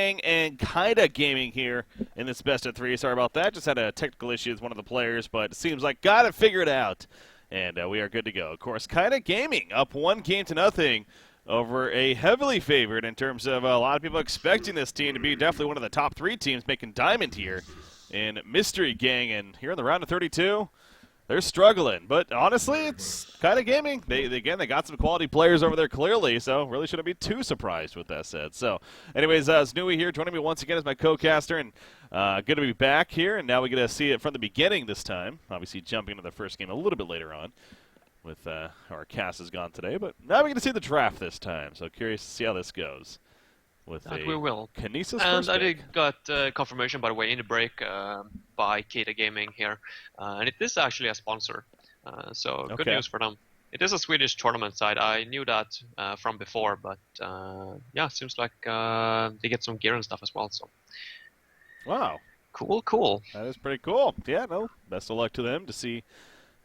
Gang and KeiG Gaming here in this best of 3. Sorry about that. Just had a technical issue with one of the players, but it seems like got it figured out. And we are good to go. Of course, KeiG Gaming up 1-0 over a heavily favored in terms of a lot of people expecting this team to be definitely one of the top 3 teams making diamond here in Mystery Gang. And here in the round of 32, they're struggling, but honestly, it's KeiG Gaming. They got some quality players over there clearly, so really shouldn't be too surprised with that said. So, anyways, Snowy here joining me once again as my co-caster, and good to be back here. And now we get to see it from the beginning this time. Obviously, jumping into the first game a little bit later on, with our cast is gone today, but now we get to see the draft this time. So curious to see how this goes. With that we will. Kinesis and first I pick. did got confirmation, by the way, in the break by KeiG Gaming here. And it is actually a sponsor. So good news for them. It is a Swedish tournament side. I knew that from before, but yeah, seems like they get some gear and stuff as well. So Wow. Cool. That is pretty cool. Yeah, no, best of luck to them to see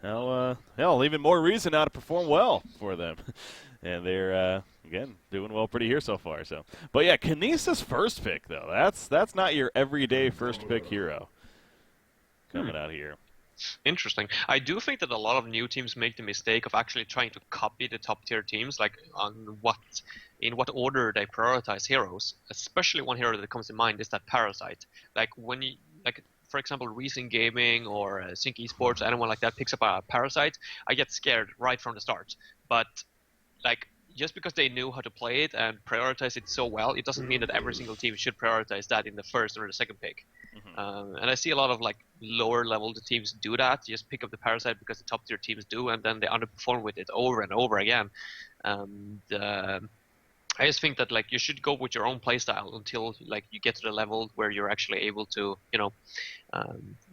how, even more reason now to perform well for them. And they're, again, doing well pretty here so far. So, but yeah, Kinesis first pick, though. That's not your everyday first pick hero coming out here. Interesting. I do think that a lot of new teams make the mistake of actually trying to copy the top tier teams, like in what order they prioritize heroes. Especially one hero that comes to mind is that Parasite. Like when you, for example, Reason Gaming or Sync Esports, anyone like that picks up a Parasite, I get scared right from the start. But like, just because they knew how to play it and prioritize it so well, it doesn't mean that every single team should prioritize that in the first or the second pick. And I see a lot of like lower level teams do that, just pick up the Parasite because the top tier teams do, and then they underperform with it over and over again. I just think that like you should go with your own playstyle until like you get to the level where you're actually able to,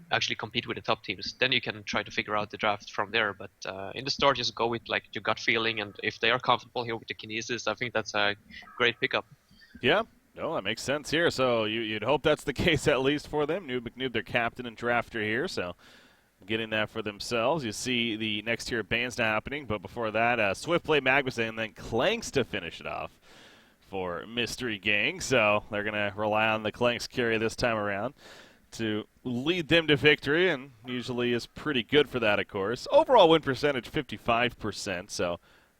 actually compete with the top teams. Then you can try to figure out the draft from there. But in the start, just go with like your gut feeling, and if they are comfortable here with the Kinesis, I think that's a great pickup. Yeah. No, that makes sense here. So you'd hope that's the case at least for them. McNoob, their captain and drafter here, so getting that for themselves. You see the next tier bans now happening, but before that, Swift Play Magnuson and then Clanks to finish it off for Mystery Gang. So they're going to rely on the Clanks carry this time around to lead them to victory, and usually is pretty good for that, of course. Overall win percentage, 55%, so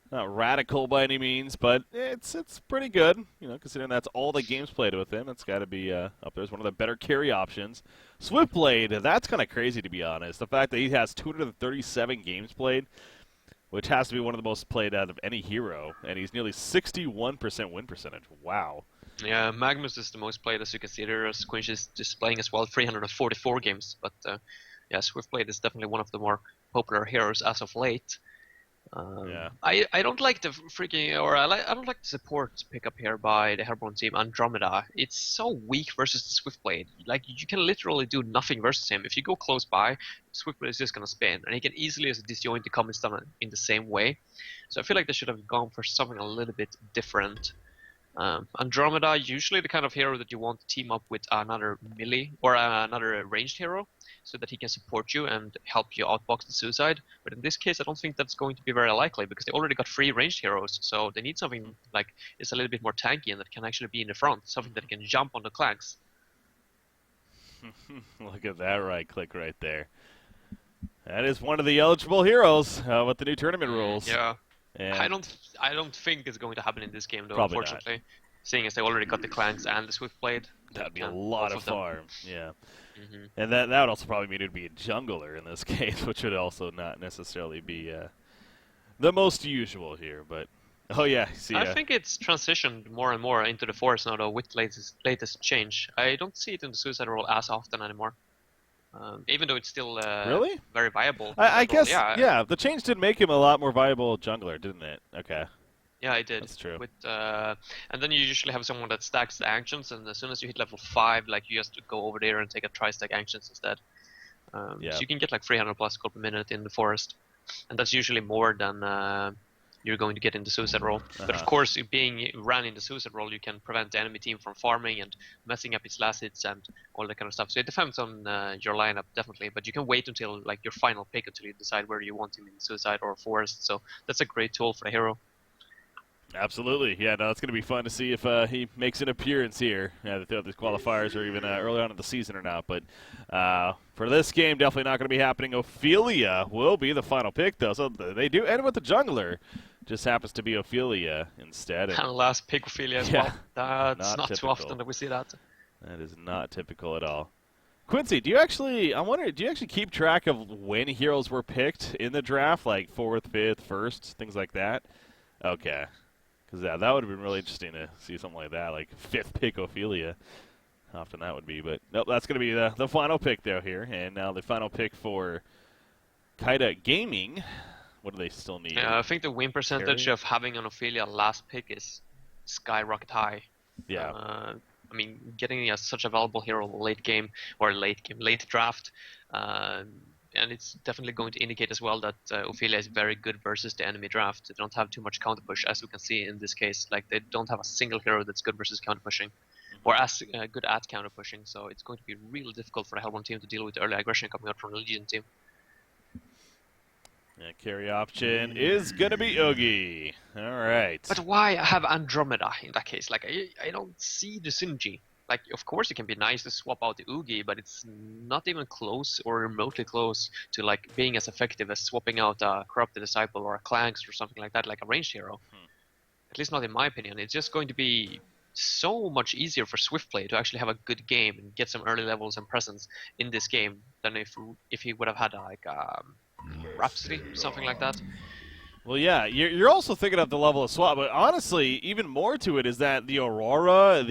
not radical by any means, but it's pretty good, considering that's all the games played with him. It's got to be up there as one of the better carry options. Swiftblade, that's kind of crazy, to be honest. The fact that he has 237 games played, which has to be one of the most played out of any hero, and he's nearly 61% win percentage. Wow. Yeah, Magnus is the most played, as you can see there, as Quinch is displaying as well, 344 games. But yeah, Swiftblade is definitely one of the more popular heroes as of late. Yeah. I don't like the I don't like the support pickup here by the Airborne team, Andromeda. It's so weak versus the Swiftblade. Like, you can literally do nothing versus him. If you go close by, Swiftblade is just gonna spin, and he can easily disjoint the combat stun in the same way. So I feel like they should have gone for something a little bit different. Andromeda, usually the kind of hero that you want to team up with another melee or another ranged hero, so that he can support you and help you outbox the suicide. But in this case, I don't think that's going to be very likely, because they already got 3 ranged heroes, so they need something like it's a little bit more tanky and that can actually be in the front, something that can jump on the Clanks. Look at that right click right there. That is one of the eligible heroes with the new tournament rules. Yeah. And I don't think it's going to happen in this game, though, probably unfortunately. Not. Seeing as they already got the Clanks and the Swiftblade. That'd be a lot of farm. Yeah. Mm-hmm. And that would also probably mean it would be a jungler in this case, which would also not necessarily be the most usual here. But, oh yeah, see. I think it's transitioned more and more into the forest now, though, with latest change. I don't see it in the suicide role as often anymore. Even though it's still really very viable. I guess, yeah. The change did make him a lot more viable jungler, didn't it? Okay. Yeah, it did. That's true. With, and then you usually have someone that stacks the ancients, and as soon as you hit level 5, like, you just go over there and take a tri-stack ancients instead. So you can get like 300 plus gold per minute in the forest, and that's usually more than you're going to get in the suicide role. But of course, being ran in the suicide role, you can prevent the enemy team from farming and messing up its last hits and all that kind of stuff. So it depends on your lineup, definitely. But you can wait until like your final pick until you decide whether you want him in suicide or forest. So that's a great tool for a hero. Absolutely. Yeah, no, it's going to be fun to see if he makes an appearance here throughout these qualifiers or even early on in the season or not. But for this game, definitely not going to be happening. Ophelia will be the final pick, though. So they do end with the jungler. Just happens to be Ophelia instead. And last pick Ophelia as Yeah, well. That's not too typical. often that we see that. That is not typical at all. Quincy, do you actually? I'm wondering. Do you actually keep track of when heroes were picked in the draft, like 4th, 5th, 1st, things like that? Okay. Because that would have been really interesting to see something like that, like 5th pick Ophelia. How often that would be. But nope, that's going to be the final pick, though, here. And now the final pick for KeiG Gaming. What do they still need? Yeah, I think the win percentage of having an Ophelia last pick is skyrocket high. Yeah. I mean, getting such a valuable hero late draft, and it's definitely going to indicate as well that Ophelia is very good versus the enemy draft. They don't have too much counter push, as we can see in this case. Like, they don't have a single hero that's good versus counter pushing, or as good at counter pushing. So it's going to be really difficult for the Hellborn team to deal with the early aggression coming out from the Legion team. Yeah, carry option is going to be Oogie. All right. But why have Andromeda in that case? Like, I don't see the synergy. Like, of course, it can be nice to swap out the Oogie, but it's not even close or remotely close to like being as effective as swapping out a Corrupted Disciple or a Clanks or something like that, like a ranged hero. At least not in my opinion. It's just going to be so much easier for Swiftplay to actually have a good game and get some early levels and presence in this game than if he would have had like Rhapsody, something like that. Well, yeah, you're also thinking of the level of swap, but honestly, even more to it is that the Aurora,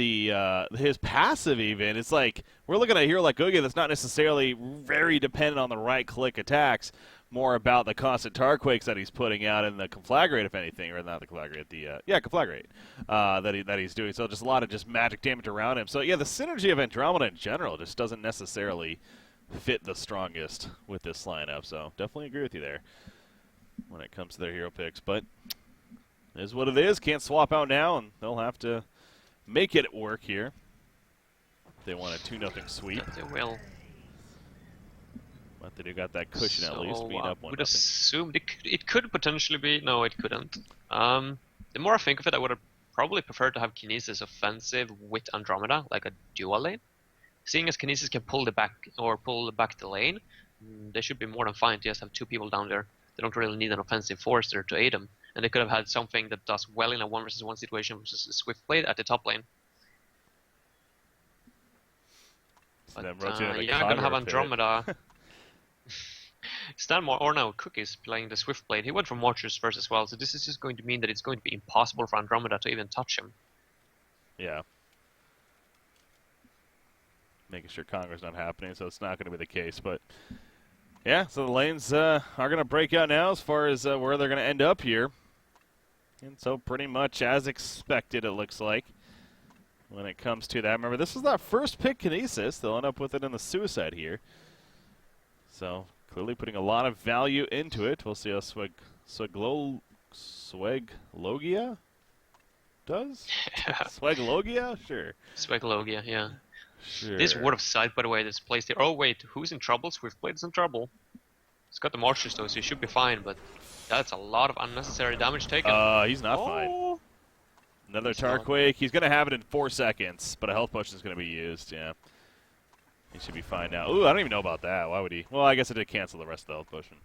his passive even, it's like we're looking at a hero like Oogie that's not necessarily very dependent on the right-click attacks, more about the constant tar quakes that he's putting out and the conflagrate, if anything, or not the conflagrate, conflagrate that he's doing. So just a lot of just magic damage around him. So yeah, the synergy of Andromeda in general just doesn't necessarily fit the strongest with this lineup. So definitely agree with you there when it comes to their hero picks, but it is what it is. Can't swap out now, and they'll have to make it work here. They want a 2-0 sweep. Yeah, they will. But they do got that cushion at least, being up 1-0. I would assume it could potentially be. No, it couldn't. The more I think of it, I would have probably preferred to have Kinesis offensive with Andromeda, like a dual lane. Seeing as Kinesis can pull back the lane, they should be more than fine to just have 2 people down there. They don't really need an offensive force there to aid them. And they could have had something that does well in a 1 versus 1 situation versus a Swiftblade at the top lane. But, yeah, I'm going to have Andromeda. Cookie's playing the Swiftblade. He went for Mortars first as well, so this is just going to mean that it's going to be impossible for Andromeda to even touch him. Yeah. Making sure Conquer's not happening, so it's not going to be the case, but yeah, so the lanes are going to break out now as far as where they're going to end up here. And so pretty much as expected, it looks like, when it comes to that. Remember, this is that first pick Kinesis. They'll end up with it in the Suicide here. So clearly putting a lot of value into it. We'll see how Swaglogia does? Swaglogia? Sure. Swaglogia, yeah. Sure. This Word of Sight, by the way, that's placed here. Oh, wait, who's in trouble? Swiftblade's in trouble. He's got the Marches, though, so he should be fine, but that's a lot of unnecessary damage taken. He's not fine. Another Tarquake. He's going to have it in 4 seconds, but a health potion is going to be used, yeah. He should be fine now. Ooh, I don't even know about that. Why would he? Well, I guess it did cancel the rest of the health potion.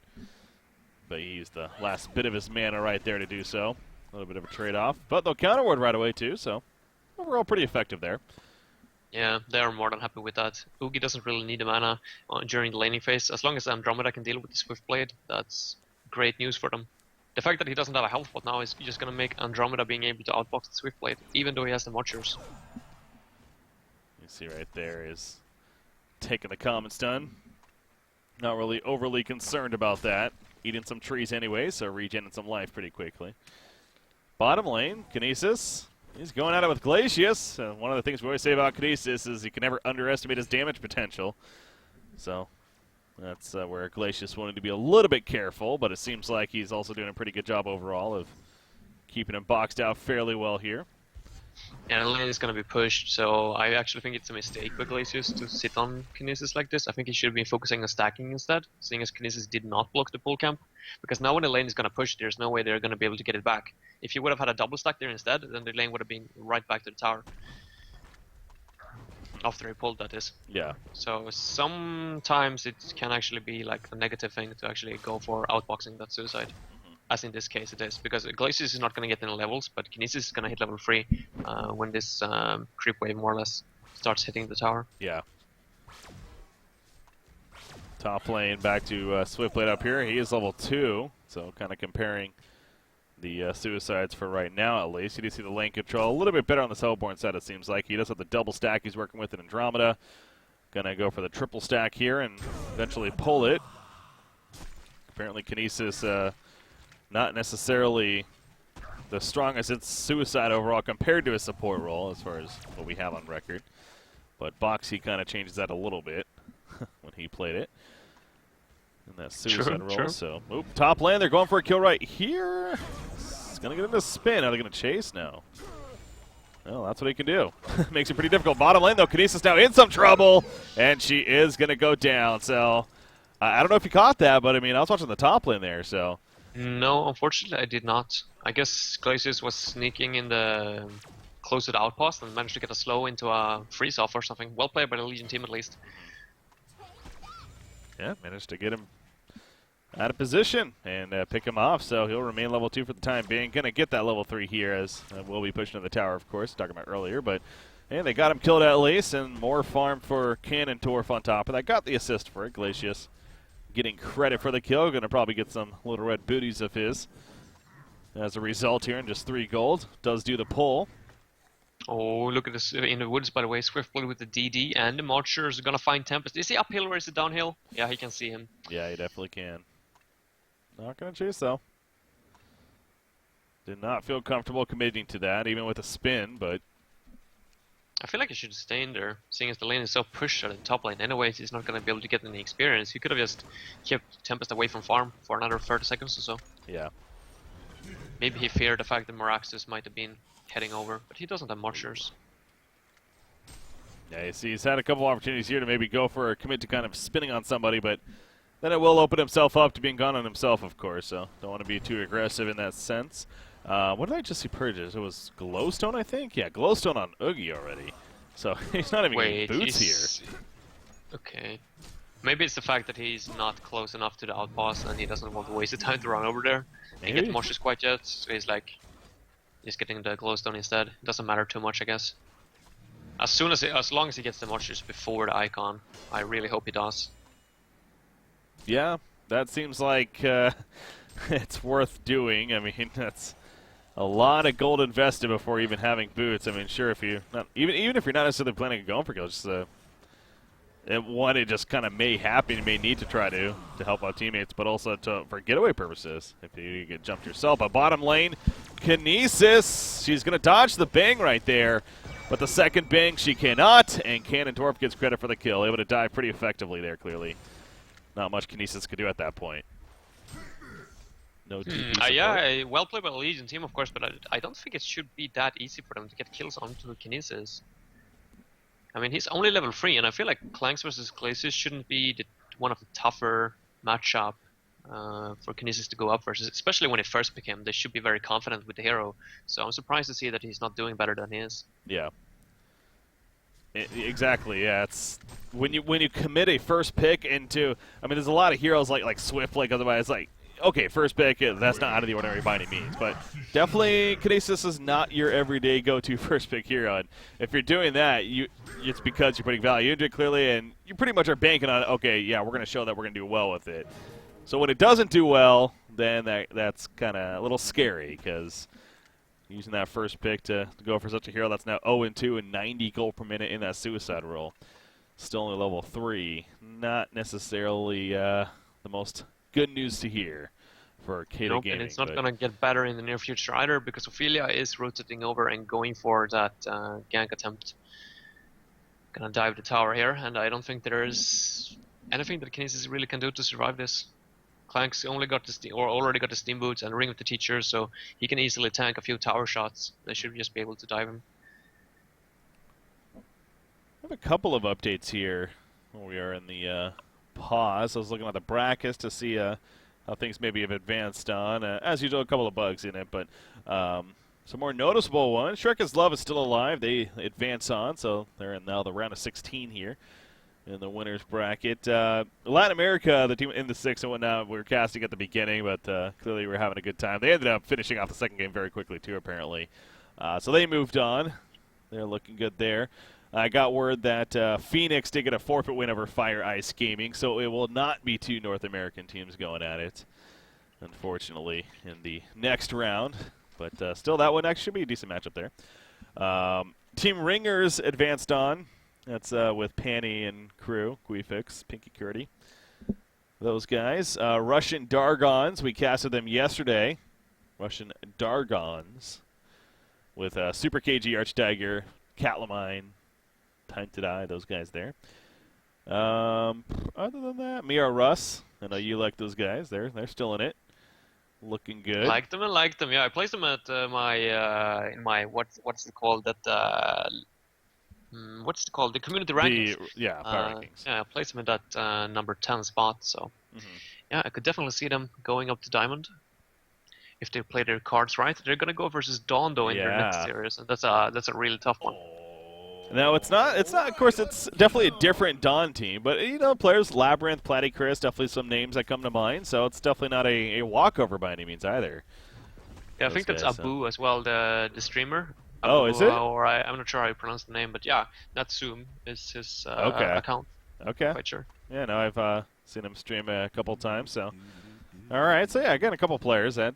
But he used the last bit of his mana right there to do so. A little bit of a trade-off. But they'll counter-ward right away, too, so overall pretty effective there. Yeah, they are more than happy with that. Oogie doesn't really need the mana during the laning phase. As long as Andromeda can deal with the Swiftblade, that's great news for them. The fact that he doesn't have a health pot now is just going to make Andromeda being able to outbox the Swiftblade, even though he has the Watchers. You see right there is taking the common stun. Not really overly concerned about that. Eating some trees anyway, so regenerating some life pretty quickly. Bottom lane, Kinesis. He's going at it with Glacius. One of the things we always say about Kinesis is you can never underestimate his damage potential. So that's where Glacius wanted to be a little bit careful, but it seems like he's also doing a pretty good job overall of keeping him boxed out fairly well here. Yeah, the lane is gonna be pushed, so I actually think it's a mistake by Glacius to sit on Kinesis like this. I think he should be focusing on stacking instead, seeing as Kinesis did not block the pull camp. Because now when the lane is gonna push, there's no way they're gonna be able to get it back. If you would have had a double stack there instead, then the lane would have been right back to the tower. After he pulled, that is. Yeah. So sometimes it can actually be like a negative thing to actually go for outboxing that suicide. As in this case it is, because Glacius is not going to get any levels, but Kinesis is going to hit level 3 when this creep wave more or less starts hitting the tower. Yeah. Top lane back to Swiftblade up here. He is level 2, so kind of comparing the suicides for right now at least. You do see the lane control a little bit better on the Hellborn side, it seems like. He does have the double stack he's working with in Andromeda. Gonna go for the triple stack here and eventually pull it. Apparently Kinesis not necessarily the strongest. It's suicide overall compared to his support role as far as what we have on record. But Boxy kind of changes that a little bit when he played it. And that suicide role. So, top lane, they're going for a kill right here. It's going to get into spin. Are they going to chase? No. Well, that's what he can do. Makes it pretty difficult. Bottom lane, though, Kinesis now in some trouble. And she is going to go down. So, I don't know if you caught that, but I mean, I was watching the top lane there, so. No, unfortunately I did not. I guess Glacius was sneaking in the close to the outpost and managed to get a slow into a freeze-off or something. Well played by the Legion team at least. Yeah, managed to get him out of position and pick him off, so he'll remain level 2 for the time being. Gonna get that level 3 here, as we'll be pushing to the tower, of course, talking about earlier, but and they got him killed at least, and more farm for Cannon Torf on top of that. Got the assist for it. Glacius getting credit for the kill. Gonna probably get some little red booties of his as a result here, and just 3 gold. Does do the pull. Oh, look at this in the woods, by the way. Swiftblade with the DD, and the Marcher is gonna find Tempest. Is he uphill or is it downhill? Yeah, he can see him. Yeah, he definitely can. Not gonna chase though. Did not feel comfortable committing to that, even with a spin, but I feel like he should stay in there, seeing as the lane is so pushed at the top lane. Anyways, he's not gonna be able to get any experience. He could have just kept Tempest away from farm for another 30 seconds or so. yeah. Maybe he feared the fact that Moraxus might have been heading over, but he doesn't have Marchers. Yeah, you see, he's had a couple opportunities here to maybe go for a commit to kind of spinning on somebody, but then it will open himself up to being gone on himself, of course, so don't want to be too aggressive in that sense. What did I just see purchase? It was Glowstone, I think? Yeah, Glowstone on Oogie already. So he's not even getting boots here. Okay. Maybe it's the fact that he's not close enough to the outpost and he doesn't want to waste the time to run over there and get the Marchers quite yet, so he's like, he's getting the Glowstone instead. It doesn't matter too much, I guess. As long as he gets the Marchers before the Icon, I really hope he does. Yeah, that seems like it's worth doing. I mean, that's a lot of gold invested before even having boots. I mean, sure, if you not even if you're not necessarily planning on going for kills, just one, it just kind of may happen. You may need to try to help out teammates, but also for getaway purposes if you get jumped yourself. But bottom lane, Kinesis, she's gonna dodge the bang right there, but the second bang she cannot, and Cannon Torf gets credit for the kill, able to dive pretty effectively there. Clearly, not much Kinesis could do at that point. No TP support. Yeah, well played by the Legion team, of course, but I don't think it should be that easy for them to get kills onto Kinesis. I mean, he's only level 3, and I feel like Clanks versus Glacius shouldn't be one of the tougher matchup for Kinesis to go up versus, especially when it first became. They should be very confident with the hero, so I'm surprised to see that he's not doing better than he is. Yeah. Exactly, yeah. It's when you commit a first pick into, I mean, there's a lot of heroes like Swift, like otherwise, like, okay, first pick, that's not out of the ordinary by any means, but definitely Kinesis is not your everyday go-to first pick hero, and if you're doing that, it's because you're putting value into it clearly, and you pretty much are banking on, okay, yeah, we're going to show that we're going to do well with it. So when it doesn't do well, then that's kind of a little scary, because using that first pick to go for such a hero that's now 0-2 and 90 gold per minute in that suicide role, still only level 3, not necessarily the most good news to hear for KeiG nope, Gaming. And it's not going to get better in the near future either, because Ophelia is rotating over and going for that gank attempt. Gonna dive the tower here, and I don't think there is anything that Kinesis really can do to survive this. Clanks only got the already got the steam boots and Ring of the Teacher, so he can easily tank a few tower shots. They should just be able to dive him. have a couple of updates here. We are in the pause. I was looking at the brackets to see how things maybe have advanced on. As usual, a couple of bugs in it, but some more noticeable ones. Shrek's Love is still alive. They advance on, so they're in now the round of 16 here in the winners bracket. Latin America, the team in the 6 and whatnot, we were casting at the beginning, but clearly we were having a good time. They ended up finishing off the second game very quickly, too, apparently. So they moved on. They're looking good there. I got word that Phoenix did get a forfeit win over Fire Ice Gaming, so it will not be 2 North American teams going at it, unfortunately, in the next round. But still, that one actually should be a decent matchup there. Team Ringers advanced on. That's with Panny and crew, Quifix, Pinky Curdy. Those guys. Russian Dargons, we casted them yesterday. Russian Dargons with Super KeiG, Archtiger, Catlamine, Time to Die, those guys there. Other than that, Mira Russ. I know you like those guys. They're still in it. Looking good. Liked them and liked them. Yeah, I placed them at in my what's it called what's it called, the community rankings. Power rankings. Yeah, I placed them at that number 10 spot. So yeah, I could definitely see them going up to Diamond if they play their cards right. They're gonna go versus Dawn though in their next series, and that's a really tough one. No, it's not. Of course, it's definitely a different Dawn team, but players Labyrinth, Platycris, definitely some names that come to mind. So it's definitely not a walkover by any means either. Yeah, I think that's Abu as well, the streamer. Abu, oh, is it? Or I'm not sure how you pronounce the name, but yeah, Natsum is his account. Okay. Quite sure. Yeah, no, I've seen him stream a couple times. So, all right. So yeah, again, a couple players that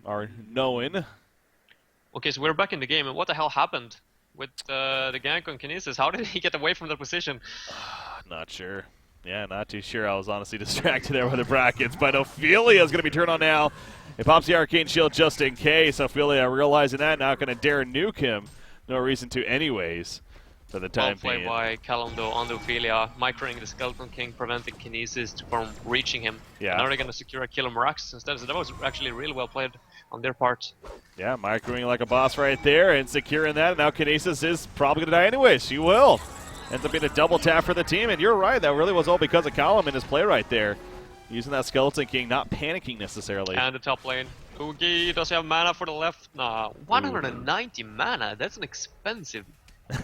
are known. Okay, so we're back in the game, and what the hell happened with the gank on Kinesis? How did he get away from that position? Not sure. Yeah, not too sure. I was honestly distracted there with the brackets, but Ophelia is going to be turned on now. It pops the Arcane Shield just in case. Ophelia realizing that, now going to dare nuke him. No reason to anyways for the time being. Well played by Calando on the Ophelia, microing the Skeleton King, preventing Kinesis from reaching him. Yeah. Now they're going to secure a kill on Mirax instead, so that was actually really well played on their part. Yeah, microing like a boss right there and securing that. Now Kinesis is probably going to die anyway. She will. Ends up being a double tap for the team, and you're right. That really was all because of Callum in his play right there. Using that Skeleton King, not panicking necessarily. And the top lane. Oogie, does he have mana for the left? Nah, 190 mana. That's an expensive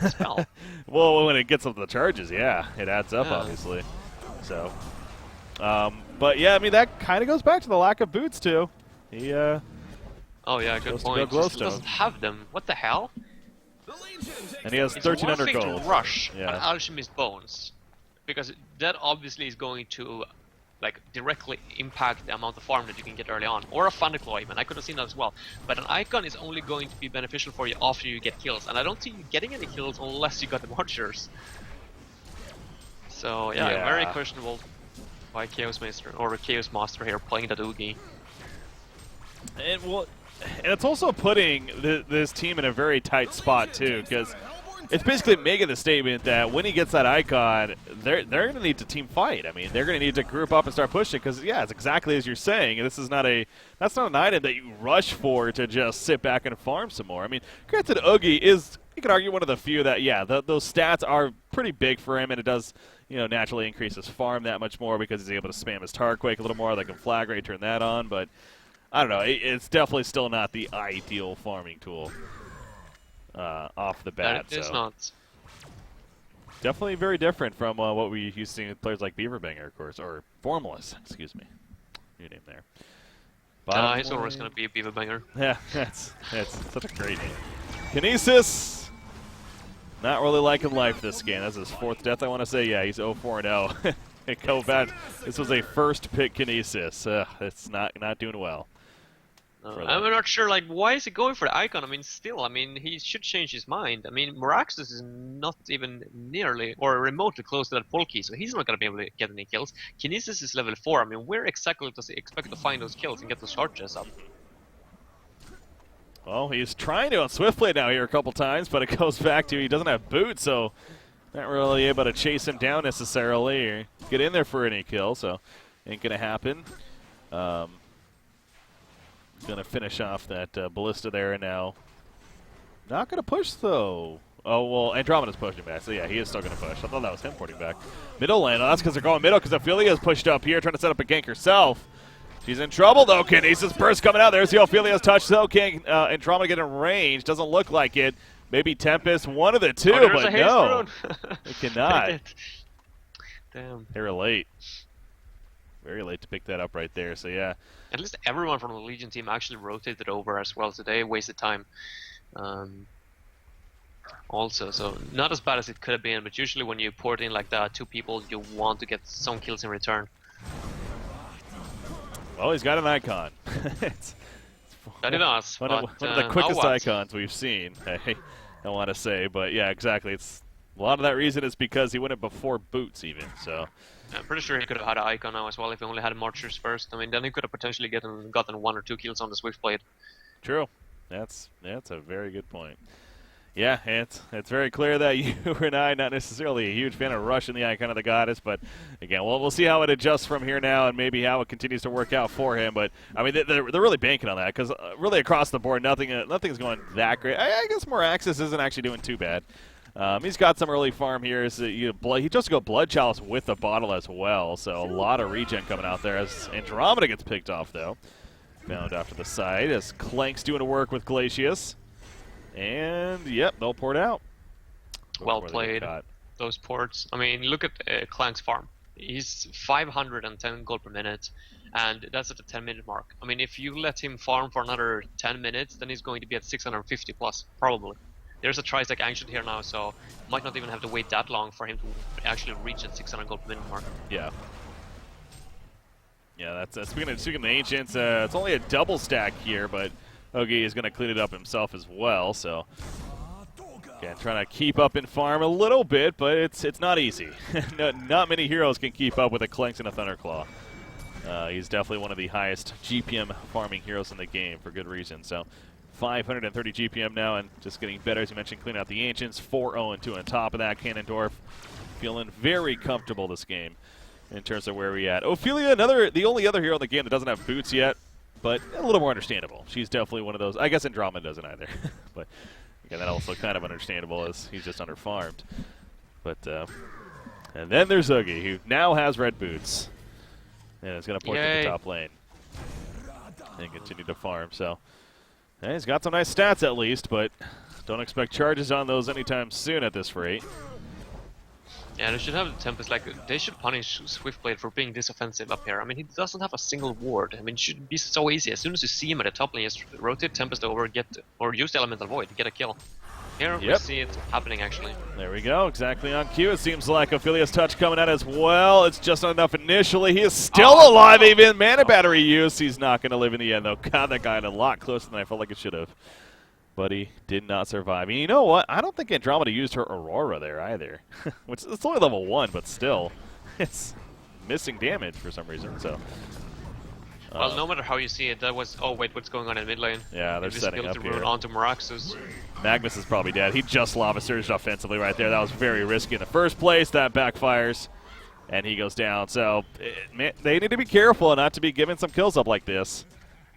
spell. Well, when it gets up the charges, yeah, it adds up, obviously. So, but yeah, I mean, that kind of goes back to the lack of boots, too. He, oh, yeah, good point. He doesn't have them. What the hell? And he has 1,300 gold. It's one thing to rush an Alchemist Bones, because that obviously is going to directly impact the amount of farm that you can get early on. Or a Thunderclaw even, I could have seen that as well. But an Icon is only going to be beneficial for you after you get kills, and I don't see you getting any kills unless you got the Watchers. So yeah, very questionable by Chaos Master, or Chaos Master here playing that Oogie. And it's also putting this team in a very tight spot too, because it's basically making the statement that when he gets that icon, they're going to need to team fight. I mean, they're going to need to group up and start pushing because, yeah, it's exactly as you're saying. This is that's not an item that you rush for to just sit back and farm some more. I mean, granted, Oogie is, you could argue, one of the few that, those stats are pretty big for him, and it does, naturally increase his farm that much more because he's able to spam his Tarquake a little more. They can flag rate, turn that on, but I don't know. It's definitely still not the ideal farming tool. Off the bat. It is not. Definitely very different from what we used to see with players like Beaverbanger, of course, or Formless, excuse me. New name there. He's always going to be a Beaverbanger. Yeah, that's such a great name. Kinesis, not really liking life this game. That's his 4th death, I want to say. Yeah, he's 0-4-0. Go back. This was a first pick Kinesis. It's not doing well. I'm not sure, why is he going for the Icon? I mean, he should change his mind. I mean, Miraxus is not even nearly or remotely close to that Polkey, so he's not going to be able to get any kills. Kinesis is level 4. I mean, where exactly does he expect to find those kills and get those charges up? Well, he's trying to on Swiftblade now here a couple times, but it goes back to he doesn't have boots, so not really able to chase him down necessarily or get in there for any kill, so ain't going to happen. Going to finish off that Ballista there now. Not going to push, though. Oh, well, Andromeda's pushing back, so yeah, he is still going to push. I thought that was him porting back. Middle lane, oh, that's because they're going middle, because Ophelia's pushed up here, trying to set up a gank herself. She's in trouble, though. Kinesis burst coming out. There's the Ophelia's touch, though. Can Andromeda get in range? Doesn't look like it. Maybe Tempest, one of the two, but no. They cannot. Damn. They were late. Very late to pick that up right there, so yeah. At least everyone from the Legion team actually rotated over as well, so they wasted time. Also, so not as bad as it could have been, but usually when you port in like that, 2 people, you want to get some kills in return. Well, he's got an icon. it's That it does. one of the quickest icons we've seen, I want to say. But yeah, exactly. It's a lot of that reason is because he went it before boots even, so. I'm pretty sure he could have had an icon now as well if he only had Marchers first. I mean, then he could have potentially gotten 1 or 2 kills on the Swiftblade. True. That's a very good point. Yeah, it's very clear that you and I not necessarily a huge fan of rushing the icon of the goddess, but again, we'll see how it adjusts from here now and maybe how it continues to work out for him. But I mean, they're really banking on that because really across the board, nothing's going that great. I guess Moraxis isn't actually doing too bad. He's got some early farm here. So he just go Blood Chalice with the bottle as well, so a lot of regen coming out there as Andromeda gets picked off though. Found off to the side as Clank's doing a work with Glacius. And, yep, they'll port out. Well played, those ports. I mean, look at Clank's farm. He's 510 gold per minute, and that's at the 10-minute mark. I mean, if you let him farm for another 10 minutes, then he's going to be at 650 plus, probably. There's a Trisec Ancient here now, so might not even have to wait that long for him to actually reach that 600 gold per minute mark. Yeah. Yeah, that's speaking of Ancients, it's only a double stack here, but Ogi is going to clean it up himself as well, so again, trying to keep up in farm a little bit, but it's not easy. Not many heroes can keep up with a Clanks and a Thunderclaw. He's definitely one of the highest GPM farming heroes in the game for good reason. So 530 GPM now and just getting better, as you mentioned, cleaning out the Ancients. 4-0-2 on top of that. Cannondorf feeling very comfortable this game in terms of where we at. Ophelia, the only other hero in the game that doesn't have boots yet, but a little more understandable. She's definitely one of those. I guess Andromeda doesn't either. But again, that also kind of understandable as he's just underfarmed. But and then there's Oogie, who now has red boots. And is going to port to the top lane. And continue to farm. So yeah, he's got some nice stats at least, but don't expect charges on those anytime soon at this rate. Yeah, they should have the Tempest, like, they should punish Swiftblade for being this offensive up here. I mean, he doesn't have a single ward. I mean, it should be so easy. As soon as you see him at the top lane, just rotate Tempest over, or use the Elemental Void to get a kill. Here, we see it happening, actually. There we go, exactly on cue. It seems like Ophelia's touch coming out as well. It's just not enough initially. He is still alive, even mana battery use. He's not going to live in the end, though. God, that got a lot closer than I felt like it should have. But he did not survive. And you know what? I don't think Andromeda used her Aurora there either. Which it's only level 1, but still, it's missing damage for some reason. So, well, no matter how you see it, that was. Oh wait, what's going on in mid lane? Yeah, they're setting up here. Onto Moraxis. Magnus is probably dead. He just lava surged offensively right there. That was very risky in the first place. That backfires, and he goes down. So, man, they need to be careful not to be giving some kills up like this.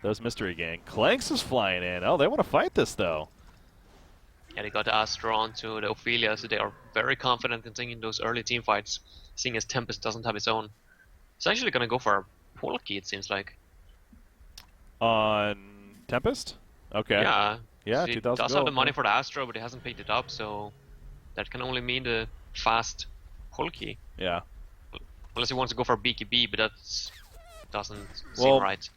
Those Mystery Gang. Clanks is flying in. Oh, they want to fight this, though. Yeah, they got the Astra onto the Ophelia, so they are very confident in taking those early team fights, seeing as Tempest doesn't have his own. It's actually going to go for a Polki, it seems like. On Tempest? Okay. Yeah. Yeah, he 2,000 does have the money for the Astra, but he hasn't picked it up, so that can only mean the fast Polki. Yeah. Unless he wants to go for a BKB, but that doesn't seem right.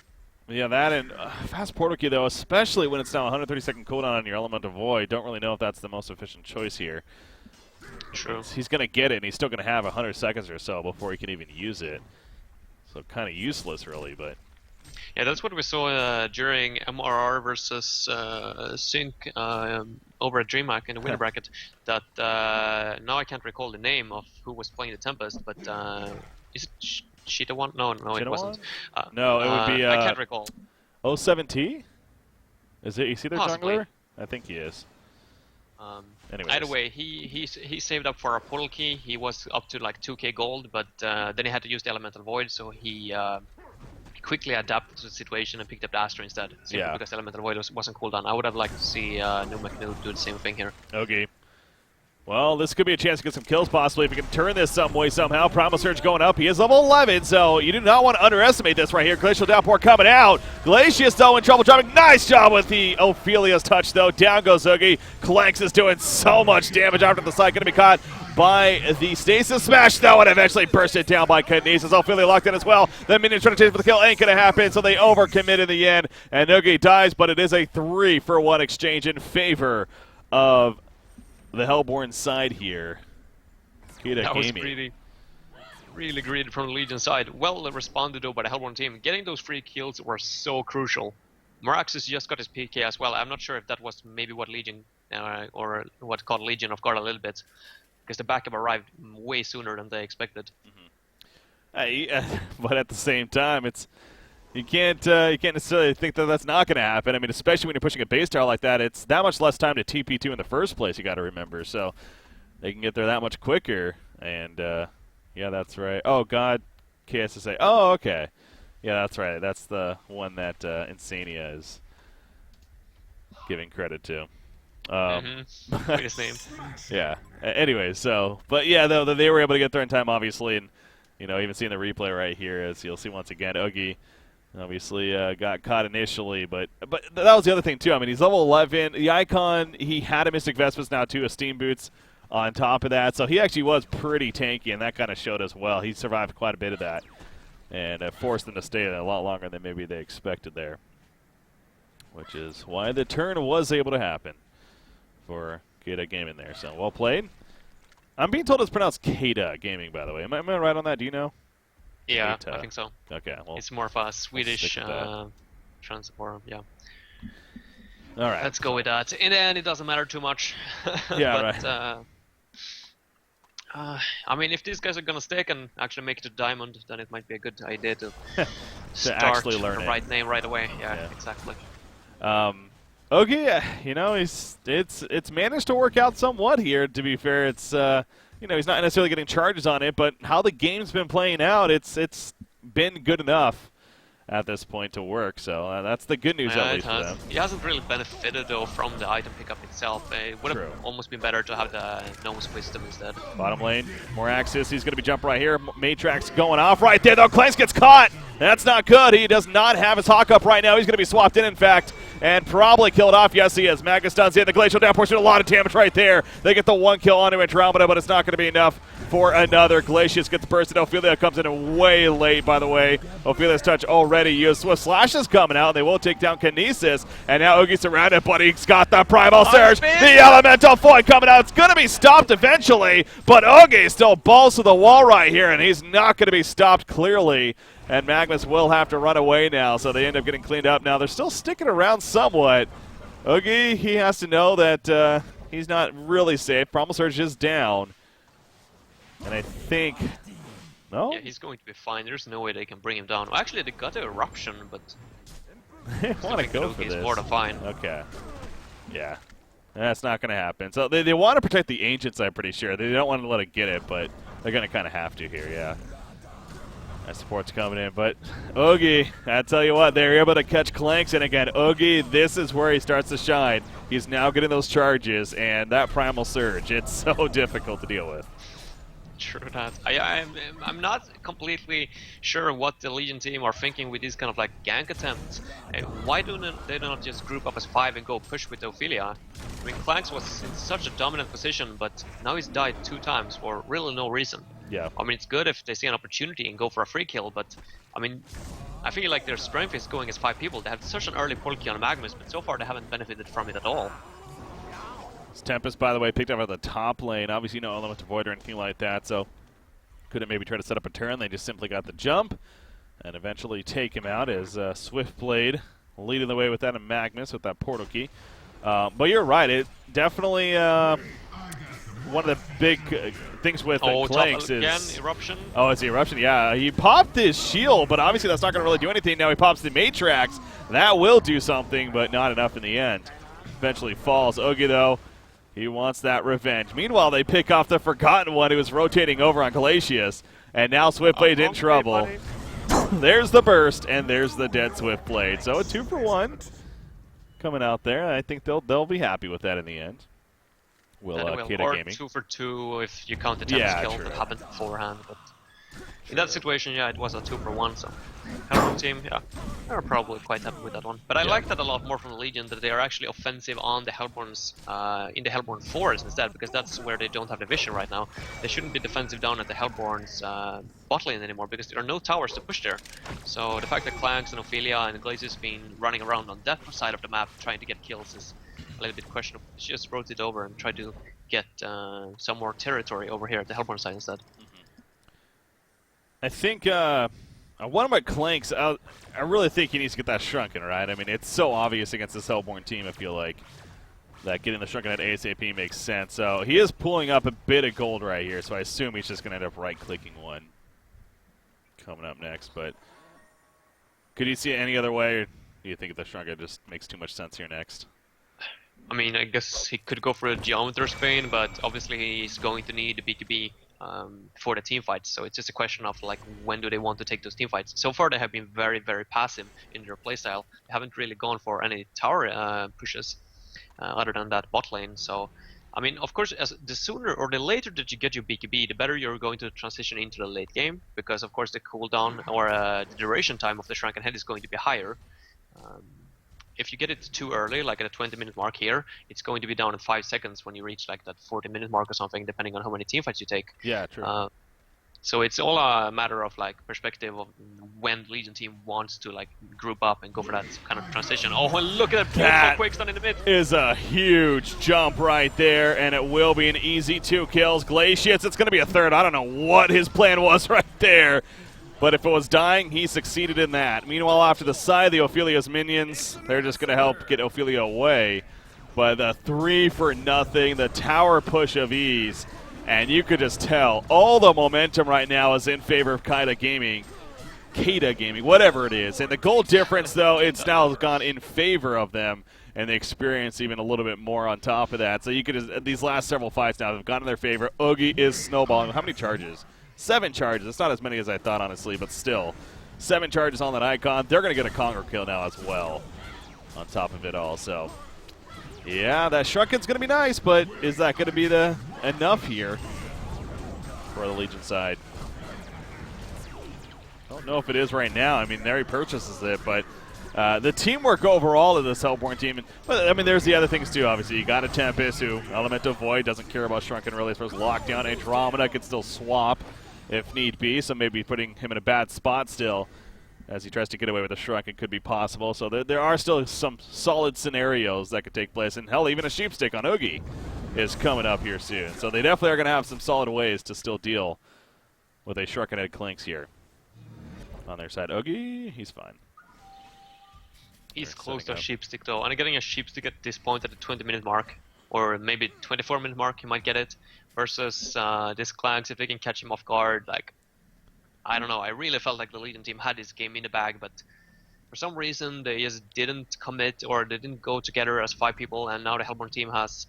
Yeah, that and fast portal key, though, especially when it's now 130-second cooldown on your Elemental Void. Don't really know if that's the most efficient choice here. True. He's going to get it, and he's still going to have 100 seconds or so before he can even use it. So kind of useless, really, but... Yeah, that's what we saw during MRR versus Sync over at DreamHack in the winner bracket. That now I can't recall the name of who was playing the Tempest, but is it Cheetah one? No, it wasn't. No, it would be. I can't recall. 07T? Is he the Possibly. jungler? I think he is. Anyways. Either way, he saved up for a portal key. He was up to like 2k gold, but then he had to use the Elemental Void, so he quickly adapted to the situation and picked up the Astra instead. Simply because Elemental Void wasn't cooldown. I would have liked to see New McNew do the same thing here. Okay. Well, this could be a chance to get some kills possibly if we can turn this some way somehow. Primal Surge going up. He is level 11, so you do not want to underestimate this right here. Glacial Downpour coming out. Glacius, though, in trouble dropping. Nice job with the Ophelia's touch, though. Down goes Oogie. Clanks is doing so much damage after the side. Going to be caught by the Stasis Smash, though, and eventually bursted down by Kinesis. Ophelia locked in as well. The minions trying to chase for the kill. Ain't going to happen, so they overcommit in the end. And Oogie dies, but it is a 3-for-1 exchange in favor of the Hellborn side here. That was really greedy from the Legion side. Well responded though by the Hellborn team. Getting those free kills were so crucial. Maraxus just got his PK as well. I'm not sure if that was maybe what Legion or what caught Legion off guard a little bit, because the backup arrived way sooner than they expected. But at the same time, it's you can't necessarily think that that's not going to happen. I mean, especially when you're pushing a base tower like that, it's that much less time to TP2 in the first place. You got to remember, so they can get there that much quicker. And yeah, that's right. Oh God, KSSA. Oh, okay. Yeah, that's right. That's the one that Insania is giving credit to. Greatest name. Yeah. Anyway, so but yeah, though they were able to get there in time, obviously, and you know, even seeing the replay right here, as you'll see once again, Oogie obviously got caught initially, but that was the other thing too. I mean, he's level 11. The Icon, he had a Mystic Vespas now too, a Steam Boots on top of that, so he actually was pretty tanky, and that kind of showed as well. He survived quite a bit of that, and forced them to stay there a lot longer than maybe they expected there, which is why the turn was able to happen for KeiG Gaming there. So well played. I'm being told it's pronounced KeiG Gaming, by the way. Am I right on that? Do you know? Yeah, I think so. Okay, well, it's more of a Swedish transport. Yeah. All right. Let's go with that. In the end, it doesn't matter too much. Yeah, but, right. I mean, if these guys are gonna stick and actually make it to Diamond, then it might be a good idea to start actually learn the right name right away. Yeah. Exactly. Okay, you know, it's managed to work out somewhat here. To be fair, it's you know, he's not necessarily getting charges on it, but how the game's been playing out, it's been good enough at this point to work. So that's the good news at least for them. He hasn't really benefited though from the item pickup itself. It would have almost been better to have the Gnome's Wisdom instead. Bottom lane, more Axis. He's going to be jumping right here. Matrax going off right there though. Clanks gets caught. That's not good. He does not have his Hawk up right now. He's going to be swapped in fact, and probably killed off. Yes, he is. Magnus stuns in. The Glacial Downpour doing a lot of damage right there. They get the one kill onto Andromeda, but it's not going to be enough for another. Glacius gets bursted. Ophelia comes in way late, by the way. Ophelia's touch already used. Swift Slash is coming out. They will take down Kinesis, and now Oogie's surrounded, but he's got the Primal Surge. The Elemental Void coming out. It's going to be stopped eventually, but Oogie still balls to the wall right here, and he's not going to be stopped clearly. And Magnus will have to run away now, so they end up getting cleaned up. Now they're still sticking around somewhat. Oogie, he has to know that he's not really safe. Primal Surge is down. And I think... No? Yeah, he's going to be fine. There's no way they can bring him down. Well, actually, they got an Eruption, but... They want to go for this. More than fine. Okay. Yeah. That's not going to happen. So they want to protect the Ancients, I'm pretty sure. They don't want to let it get it, but they're going to kind of have to here, yeah. That support's coming in, but Oogie, I tell you what, they're able to catch Clanks, and again, Oogie, this is where he starts to shine. He's now getting those charges, and that Primal Surge, it's so difficult to deal with. True that. I'm not completely sure what the Legion team are thinking with these kind of like gank attempts. Why don't they not just group up as 5 and go push with Ophelia? I mean, Clanks was in such a dominant position, but now he's died 2 times for really no reason. Yeah. I mean, it's good if they see an opportunity and go for a free kill, but I mean, I feel like their strength is going as 5 people. They have such an early pull key on Magnus, but so far they haven't benefited from it at all. This Tempest, by the way, picked up at the top lane. Obviously, no Elemental Void or anything like that, so couldn't maybe try to set up a turn. They just simply got the jump and eventually take him out as Swiftblade leading the way with that and Magnus with that portal key. But you're right. It definitely one of the big things with Clanks is... Eruption. Oh, it's the Eruption. Yeah, he popped his shield, but obviously that's not going to really do anything. Now he pops the Matrax. That will do something, but not enough in the end. Eventually falls. Oogie, though, he wants that revenge. Meanwhile, they pick off the Forgotten One who was rotating over on Glacius, and now Swiftblade's in trouble. There's the burst, and there's the dead Swiftblade. So a 2-for-1 coming out there. I think they'll be happy with that in the end. will That will, KeiG or Gaming. 2 for 2 if you count the Tempest kill true. that happened beforehand. But in that situation, yeah, it was a 2 for 1. So Hellborn team, yeah, they're probably quite happy with that one. But I like that a lot more from the Legion, that they are actually offensive on the Hellborns in the Hellborn forest instead, because that's where they don't have the vision right now. They shouldn't be defensive down at the Hellborns bot lane anymore, because there are no towers to push there. So the fact that Clanks and Ophelia and Glacius been running around on that side of the map trying to get kills is a little bit questionable. Just rotate over and try to get some more territory over here at the Hellborn side instead. I think one of my Clanks, I really think he needs to get that Shrunken, right? I mean, it's so obvious against this Hellborn team, I feel like, that getting the Shrunken at ASAP makes sense. So he is pulling up a bit of gold right here, so I assume he's just going to end up right-clicking one coming up next. But could you see it any other way, or do you think the Shrunken just makes too much sense here next? I mean, I guess he could go for a Geometer Spain, but obviously he's going to need the BKB for the team fights. So it's just a question of like, when do they want to take those team fights? So far they have been very, very passive in their playstyle. They haven't really gone for any tower pushes other than that bot lane. So, I mean, of course, the sooner or the later that you get your BKB, the better you're going to transition into the late game, because of course the cooldown or the duration time of the Shrunken Head is going to be higher. If you get it too early, like at a 20-minute mark here, it's going to be down in 5 seconds when you reach like that 40-minute mark or something, depending on how many teamfights you take. Yeah, true. So it's all a matter of like perspective of when the Legion team wants to like group up and go for that kind of transition. Oh, and look at that Quakestun in the mid. Is a huge jump right there, and it will be an easy 2 kills. Glacius, it's going to be a third. I don't know what his plan was right there. But if it was dying, he succeeded in that. Meanwhile, off to the side, the Ophelia's minions, they're just going to help get Ophelia away. But the 3 for nothing, the tower push of ease. And you could just tell all the momentum right now is in favor of KeiG Gaming, whatever it is. And the goal difference, though, it's now gone in favor of them. And they experience even a little bit more on top of that. So you could, these last several fights now have gone in their favor. Oogie is snowballing. How many charges? 7 charges. It's not as many as I thought, honestly, but still. 7 charges on that icon. They're going to get a Conger kill now as well on top of it all. So, yeah, that Shrunken's going to be nice, but is that going to be the enough here for the Legion side? Don't know if it is right now. I mean, there he purchases it, but the teamwork overall of this Hellborn team, but I mean, there's the other things too, obviously. You got a Tempest who, Elemental Void, doesn't care about Shrunken really as far as lockdown. Andromeda can still swap if need be, so maybe putting him in a bad spot still as he tries to get away with the Shrunken could be possible. So there are still some solid scenarios that could take place, and hell, even a Sheepstick on Oogie is coming up here soon. So they definitely are going to have some solid ways to still deal with a Shrunken Head Clinks here. On their side, Oogie, he's fine. He's close to a Sheepstick though, and getting a Sheepstick at this point at the 20-minute mark, or maybe 24-minute mark, he might get it, versus this Clanks, if they can catch him off guard, like, I don't know, I really felt like the Legion team had this game in the bag, but for some reason they just didn't commit, or they didn't go together as 5 people, and now the Hellborn team has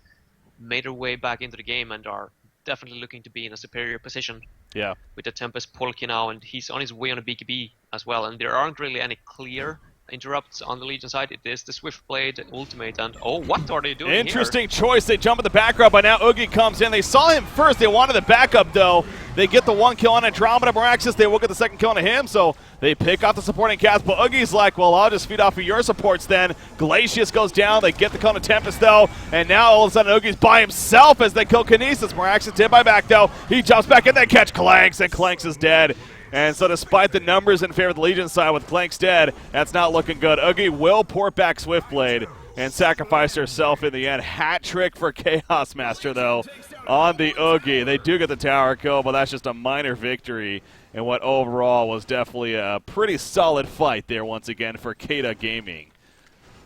made their way back into the game and are definitely looking to be in a superior position. Yeah. With the Tempest Polky now, and he's on his way on a BKB as well, and there aren't really any clear interrupts on the Legion side. It is the Swiftblade ultimate, and oh, what are they doing Interesting choice. They jump in the background, but now Oogie comes in. They saw him first. They wanted the backup, though. They get the 1 kill on Andromeda Miraxis. They will get the 2nd kill on him, so they pick off the supporting cast. But Oogie's like, well, I'll just feed off of your supports then. Glacius goes down. They get the kill on Tempest, though, and now all of a sudden Oogie's by himself as they kill Kinesis. Miraxis hit by back, though. He jumps back in. They catch Clanks, and Clanks is dead. And so despite the numbers in favor of the Legion side with Clanks dead, that's not looking good. Oogie will port back Swiftblade and sacrifice herself in the end. Hat trick for Chaos Master, though, on the Oogie. They do get the tower kill, but that's just a minor victory in what overall was definitely a pretty solid fight there once again for KeiG Gaming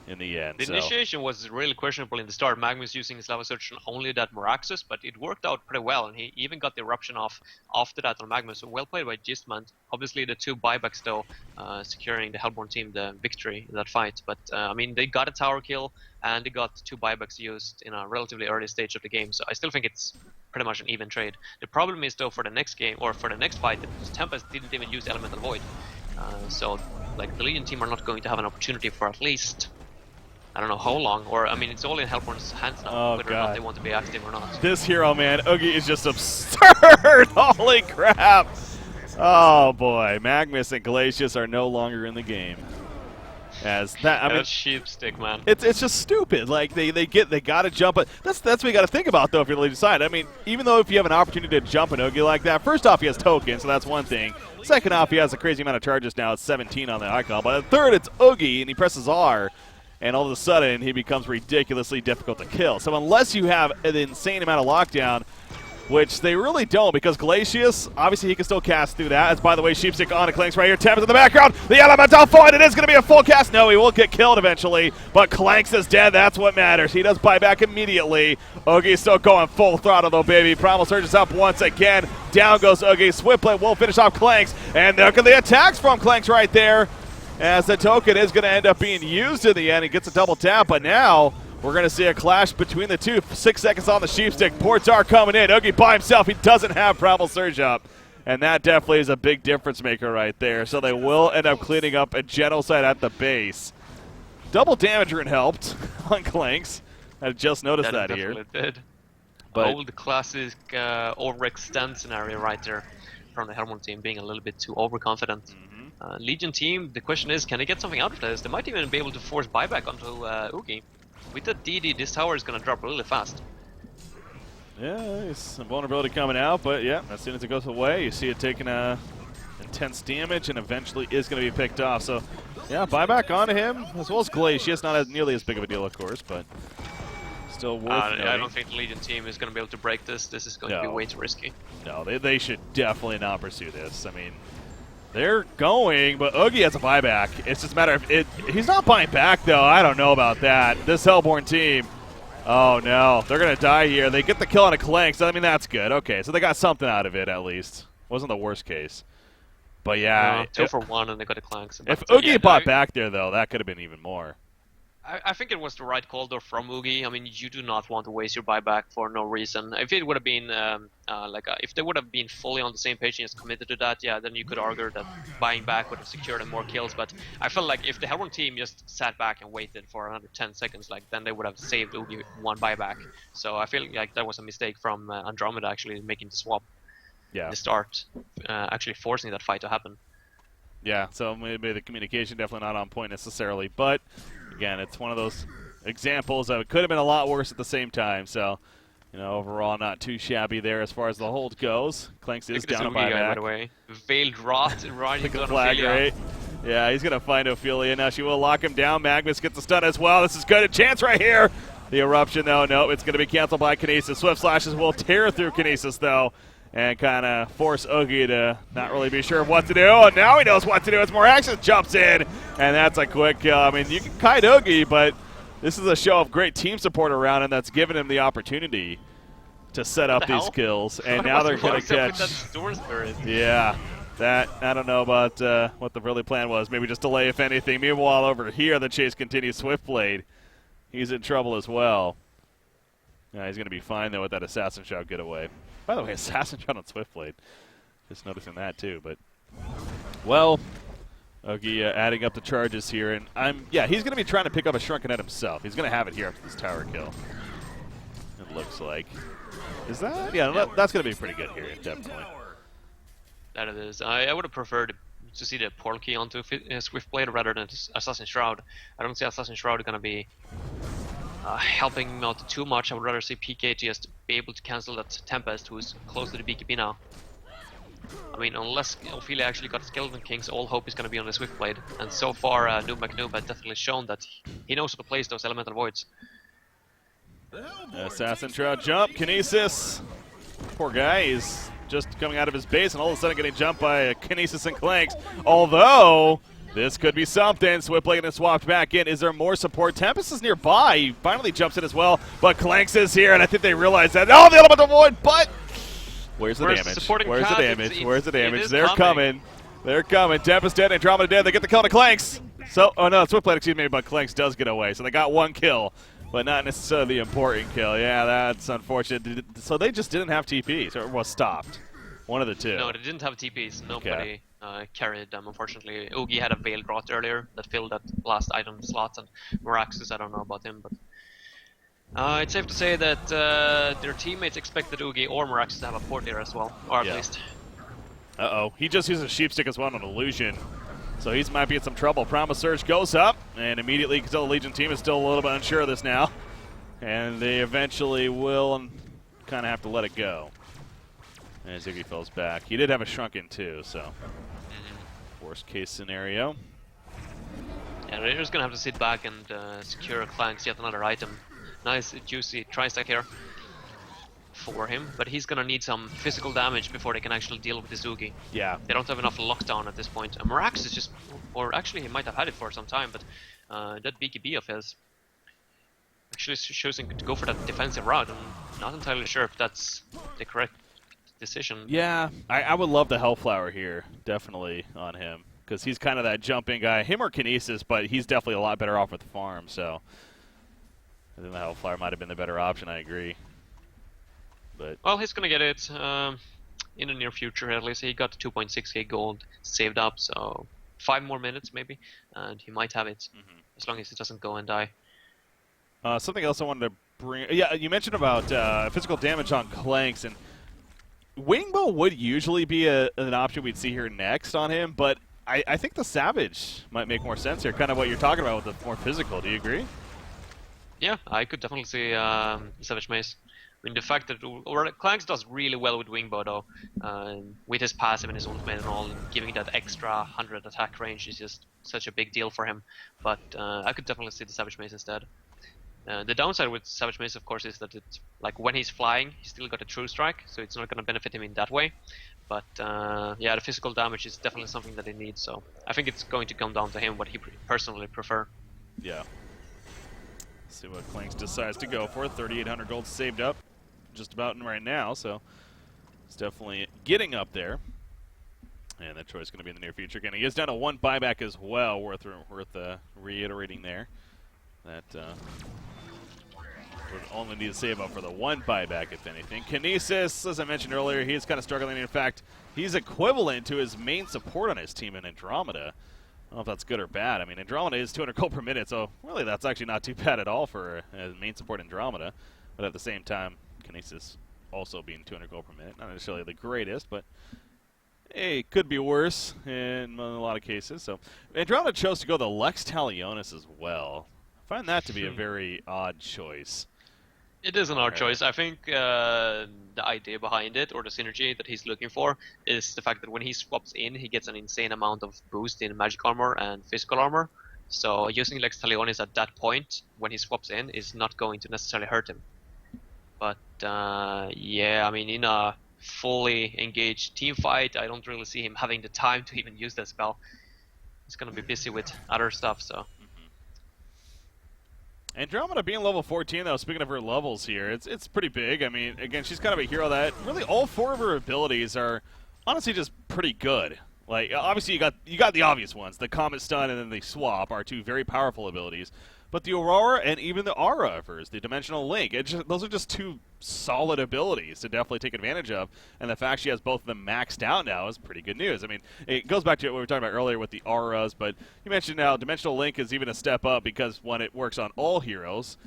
in the end. The initiation was really questionable in the start. Magnus using his Lava Surge on only that Miraxus, but it worked out pretty well, and he even got the eruption off after that on Magnus. So well played by Gistman. Obviously the 2 buybacks though, securing the Hellborn team the victory in that fight. But I mean, they got a tower kill, and they got 2 buybacks used in a relatively early stage of the game. So I still think it's pretty much an even trade. The problem is though, for the next game, or for the next fight, that Tempest didn't even use Elemental Void. So like the Legion team are not going to have an opportunity for at least I don't know how long, or I mean, it's all in Hellborn's hands now, Oh, whether or not they want to be active or not. This hero, man, Oogie is just absurd. Holy crap. Oh, boy. Magnus and Glacius are no longer in the game. As that, I mean, sheep stick, man. It's just stupid. Like they gotta jump. But that's what you gotta think about though if you're the lead side. I mean, even though if you have an opportunity to jump an Oogie like that, first off he has tokens, so that's one thing. Second off, he has a crazy amount of charges now. It's 17 on the icon. But third, it's Oogie, and he presses R, and all of a sudden he becomes ridiculously difficult to kill. So unless you have an insane amount of lockdown, which they really don't, because Glacius, obviously he can still cast through that. As by the way, Sheepstick on to Clanks right here. Tempest in the background. The Elemental Void, it is going to be a full cast. No, he will get killed eventually, but Clanks is dead. That's what matters. He does buy back immediately. Oogie's still going full throttle though, baby. Primal surges up once again. Down goes Oogie. Swiftblade will finish off Clanks, and look at the attacks from Clanks right there, as the token is going to end up being used in the end. He gets a double tap, but now we're going to see a clash between the two. 6 seconds on the Sheepstick. Ports are coming in. Oogie by himself. He doesn't have Primal Surge up. And that definitely is a big difference maker right there. So they will end up cleaning up a genocide at the base. Double damage rune helped on Clanks. I just noticed that here. That did. But Old classic overextend scenario right there from the Hellborn team, being a little bit too overconfident. Legion team, the question is, can they get something out of this? They might even be able to force buyback onto Oogie. With the DD, this tower is going to drop really fast. yeah, there's some vulnerability coming out, but yeah, as soon as it goes away, you see it taking intense damage and eventually is going to be picked off. So, yeah, buyback onto him, as well as Glacius. Not nearly as big of a deal, of course, but still worth noting. I don't think the Legion team is going to be able to break this. This is going to be way too risky. No, they should definitely not pursue this. I mean, they're going, but Oogie has a buyback. It's just a matter of he's not buying back, though. I don't know about that. This Hellborn team, oh, no. They're going to die here. They get the kill on a Clank, so I mean, that's good. Okay, so they got something out of it, at least. Wasn't the worst case. But, yeah. 2 for 1, and they got a Clank. So if Oogie bought back there, though, that could have been even more. I think it was the right call though from Oogie. I mean, you do not want to waste your buyback for no reason. If it would have been if they would have been fully on the same page and just committed to that, yeah, then you could argue that buying back would have secured them more kills. But I felt like if the Hellborn team just sat back and waited for another 10 seconds, like then they would have saved Oogie 1 buyback. So I feel like that was a mistake from Andromeda actually making the swap. Yeah. The start, actually forcing that fight to happen. Yeah, so maybe the communication definitely not on point necessarily, but again, it's one of those examples of it could have been a lot worse at the same time. So, you know, overall not too shabby there as far as the hold goes. Clanks is down a buyback. By the way, Veiled Rot right into flag, right? Yeah, he's gonna find Ophelia now. She will lock him down. Magnus gets the stun as well. This is good. A chance right here. The eruption though, no, it's gonna be canceled by Kinesis. Swift slashes will tear through Kinesis though, and kind of force Oogie to not really be sure of what to do. And now he knows what to do. It's more action, jumps in, and that's a quick kill. I mean, you can kite Oogie, but this is a show of great team support around him that's given him the opportunity to set up these kills. And now they're going to catch. Yeah, that, I don't know about what the early plan was. Maybe just delay, if anything. Meanwhile, over here, the chase continues. Swiftblade, he's in trouble as well. Yeah, he's going to be fine, though, with that Assassin Shroud getaway. By the way, Assassin Shroud on Swiftblade. Just noticing that, too. But, well, Oogie adding up the charges here. And he's going to be trying to pick up a Shrunken Head himself. He's going to have it here after this tower kill. It looks like. Is that? Yeah, that's going to be pretty good here, definitely. That it is. I would have preferred to see the Portal Key onto Swiftblade rather than Assassin Shroud. I don't see Assassin Shroud going to be helping him out too much. I would rather see PK just be able to cancel that Tempest, who's close to the BKB now. I mean, unless Ophelia actually got Skeleton Kings, all hope is going to be on the Swiftblade. And so far, Noob McNoob has definitely shown that he knows how to place those Elemental Voids. Assassin Shroud jump, Kinesis. Poor guy, he's just coming out of his base and all of a sudden getting jumped by Kinesis and Clanks. Although, this could be something. Swiftblade getting swapped back in. Is there more support? Tempest is nearby. He finally jumps in as well, but Clanks is here, and I think they realize that. Oh, the Elemental Void, but where's the damage? Where's the damage? Where's the damage? They're coming. They're coming. Tempest dead, Andromeda dead. They get the kill to Clanks. So, oh no, Swiftblade, excuse me, but Clanks does get away. So they got one kill, but not necessarily the important kill. Yeah, that's unfortunate. So they just didn't have TP, so it was stopped. One of the two. No, they didn't have TPs. Nobody carried them, unfortunately. Oogie had a Veiled Rot earlier that filled that last item slot, and Moraxis, I don't know about him, but it's safe to say that their teammates expected Oogie or Moraxis to have a port here as well, or at least. Uh-oh. He just uses Sheepstick as well on Illusion, so he might be in some trouble. Promise Surge goes up, and immediately, because the Legion team is still a little bit unsure of this now, and they eventually will kind of have to let it go. And Ziggy falls back. He did have a Shrunken too, so worst case scenario. Yeah, they're just gonna have to sit back and secure Clank's yet another item. Nice, juicy tri-stack here for him, but he's gonna need some physical damage before they can actually deal with the Zugi. Yeah. They don't have enough lockdown at this point. Marax is just, or actually he might have had it for some time, but that BKB of his actually shows him to go for that defensive route. I'm not entirely sure if that's the correct decision. Yeah, I would love the Hellflower here, definitely, on him, because he's kind of that jumping guy. Him or Kinesis, but he's definitely a lot better off with the farm, so I think the Hellflower might have been the better option, I agree. But well, he's gonna get it in the near future at least. He got 2.6k gold saved up, so 5 more minutes maybe, and he might have it, as long as he doesn't go and die. Something else I wanted to bring... Yeah, you mentioned about physical damage on Clanks, and Wingbow would usually be an option we'd see here next on him, but I think the Savage might make more sense here, kind of what you're talking about with the more physical. Do you agree? Yeah, I could definitely see Savage Mace. I mean, the fact that Clanks does really well with Wingbow, though, with his passive and his ultimate and all, and giving that extra 100 attack range is just such a big deal for him. But I could definitely see the Savage Mace instead. The downside with Savage Mace, of course, is that it's like when he's flying, he's still got a True Strike, so it's not going to benefit him in that way. But yeah, the physical damage is definitely something that he needs. So I think it's going to come down to him what he personally prefer. Yeah. See what Clanks decides to go for. 3,800 gold saved up, just about in right now. So it's definitely getting up there. And that choice is going to be in the near future. Again, he is down to 1 buyback as well, worth reiterating there. That would only need to save up for the 1 buyback, if anything. Kinesis, as I mentioned earlier, he is kind of struggling. In fact, he's equivalent to his main support on his team in Andromeda. I don't know if that's good or bad. I mean, Andromeda is 200 gold per minute, so really that's actually not too bad at all for main support Andromeda. But at the same time, Kinesis also being 200 gold per minute. Not necessarily the greatest, but hey, it could be worse in a lot of cases. So Andromeda chose to go the Lex Talionis as well. I find that to be a very odd choice. It is an odd choice. I think the idea behind it, or the synergy that he's looking for, is the fact that when he swaps in, he gets an insane amount of boost in magic armor and physical armor. So using Lex Talionis at that point, when he swaps in, is not going to necessarily hurt him. But yeah, I mean, in a fully engaged team fight, I don't really see him having the time to even use that spell. He's going to be busy with other stuff, so... Andromeda being level 14, though, speaking of her levels here, it's pretty big. I mean, again, she's kind of a hero that really all 4 of her abilities are honestly just pretty good. Like, obviously you got the obvious ones. The Comet Stun and then the Swap are 2 very powerful abilities. But the Aurora and even the Aura of hers, the Dimensional Link, those are just 2 solid abilities to definitely take advantage of. And the fact she has both of them maxed out now is pretty good news. I mean, it goes back to what we were talking about earlier with the Auras, but you mentioned now Dimensional Link is even a step up because, 1, it works on all heroes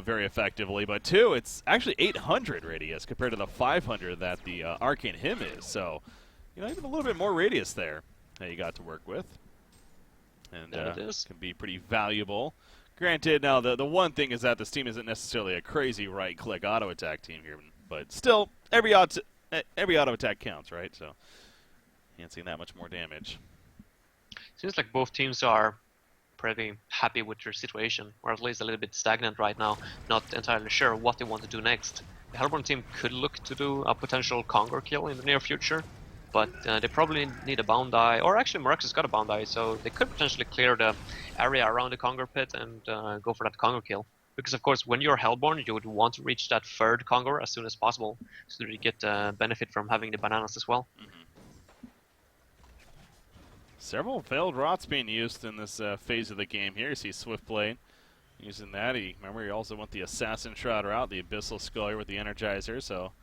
very effectively, but 2, it's actually 800 radius compared to the 500 that the Arcane Hymn is. So, you know, even a little bit more radius there that you got to work with. And can be pretty valuable. Granted, now the one thing is that this team isn't necessarily a crazy right-click auto attack team here, but still every auto attack counts, right? So can't see that much more damage. Seems like both teams are pretty happy with their situation, or at least a little bit stagnant right now. Not entirely sure what they want to do next. The Hellborn team could look to do a potential Conquer kill in the near future, but they probably need a Bound Eye, or actually Moraxis got a Bound Eye, so they could potentially clear the area around the Conquer pit and go for that Conquer kill. Because of course, when you're Hellborn, you would want to reach that 3rd Conquer as soon as possible, so that you get benefit from having the bananas as well. Several failed rots being used in this phase of the game here. You see Swiftblade using that. Remember, he also went the Assassin Shroud route, the Abyssal Skull here with the Energizer, so